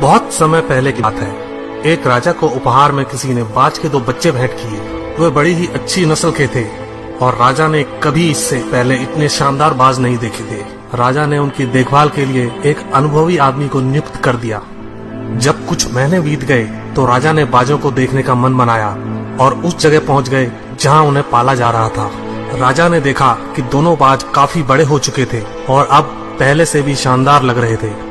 बहुत समय पहले की बात है। एक राजा को उपहार में किसी ने बाज के 2 बच्चे भेंट किए। वे बड़ी ही अच्छी नस्ल के थे और राजा ने कभी इससे पहले इतने शानदार बाज नहीं देखे थे। राजा ने उनकी देखभाल के लिए एक अनुभवी आदमी को नियुक्त कर दिया। जब कुछ महीने बीत गए तो राजा ने बाजों को देखने का मन बनाया और उस जगह पहुंच गए जहां उन्हें पाला जा रहा था। राजा ने देखा कि दोनों बाज काफी बड़े हो चुके थे और अब पहले से भी शानदार लग रहे थे।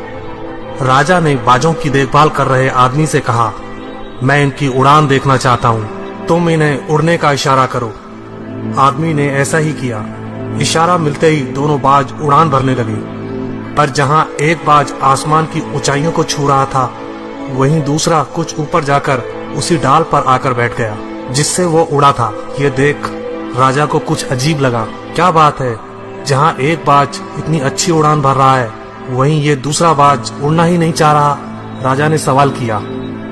राजा ने बाजों की देखभाल कर रहे आदमी से कहा, मैं इनकी उड़ान देखना चाहता हूँ, तुम इन्हें उड़ने का इशारा करो। आदमी ने ऐसा ही किया। इशारा मिलते ही दोनों बाज उड़ान भरने लगे, पर जहाँ एक बाज आसमान की ऊंचाइयों को छू रहा था, वहीं दूसरा कुछ ऊपर जाकर उसी डाल पर आकर बैठ गया जिससे वो उड़ा था। ये देख राजा को कुछ अजीब लगा। क्या बात है, जहाँ एक बाज इतनी अच्छी उड़ान भर रहा है, वहीं ये दूसरा बाज उड़ना ही नहीं चाह रहा। राजा ने सवाल किया,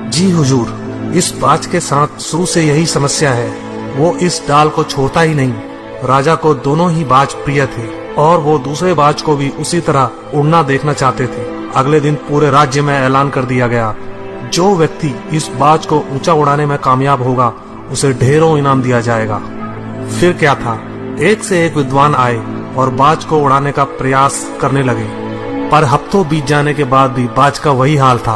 जी हुजूर, इस बाज के साथ शुरू से यही समस्या है, वो इस डाल को छोड़ता ही नहीं। राजा को दोनों ही बाज प्रिय थे और वो दूसरे बाज को भी उसी तरह उड़ना देखना चाहते थे। अगले दिन पूरे राज्य में ऐलान कर दिया गया, जो व्यक्ति इस बाज को ऊंचा उड़ाने में कामयाब होगा उसे ढेरों इनाम दिया जाएगा। फिर क्या था, एक से एक विद्वान आए और बाज को उड़ाने का प्रयास करने लगे, पर हफ्तों बीत जाने के बाद भी बाज का वही हाल था।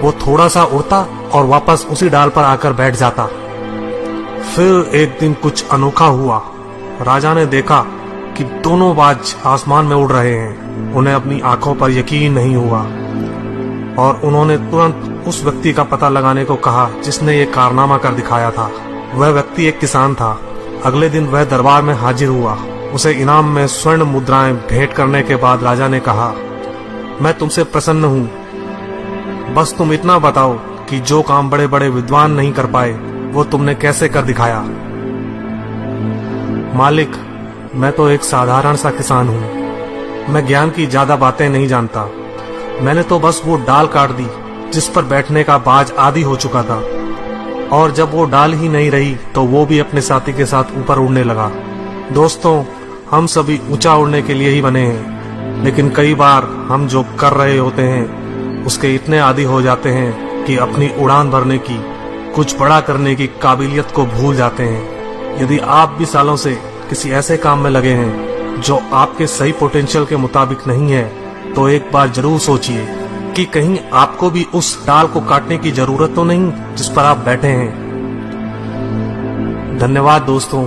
वो थोड़ा सा उड़ता और वापस उसी डाल पर आकर बैठ जाता। फिर एक दिन कुछ अनोखा हुआ। राजा ने देखा कि दोनों बाज आसमान में उड़ रहे हैं। उन्हें अपनी आंखों पर यकीन नहीं हुआ और उन्होंने तुरंत उस व्यक्ति का पता लगाने को कहा जिसने ये कारनामा कर दिखाया था। वह व्यक्ति एक किसान था। अगले दिन वह दरबार में हाजिर हुआ। उसे इनाम में स्वर्ण मुद्राएं भेंट करने के बाद राजा ने कहा, मैं तुमसे प्रसन्न हूँ, बस तुम इतना बताओ कि जो काम बड़े बड़े विद्वान नहीं कर पाए वो तुमने कैसे कर दिखाया। मालिक, मैं तो एक साधारण सा किसान हूँ। मैं ज्ञान की ज्यादा बातें नहीं जानता। मैंने तो बस वो डाल काट दी जिस पर बैठने का बाज आदी हो चुका था, और जब वो डाल ही नहीं रही तो वो भी अपने साथी के साथ ऊपर उड़ने लगा। दोस्तों, हम सभी ऊंचा उड़ने के लिए ही बने हैं, लेकिन कई बार हम जो कर रहे होते हैं उसके इतने आदी हो जाते हैं कि अपनी उड़ान भरने की, कुछ बड़ा करने की काबिलियत को भूल जाते हैं। यदि आप भी सालों से किसी ऐसे काम में लगे हैं जो आपके सही पोटेंशियल के मुताबिक नहीं है, तो एक बार जरूर सोचिए कि कहीं आपको भी उस डाल को काटने की जरूरत तो नहीं जिस पर आप बैठे हैं। धन्यवाद दोस्तों।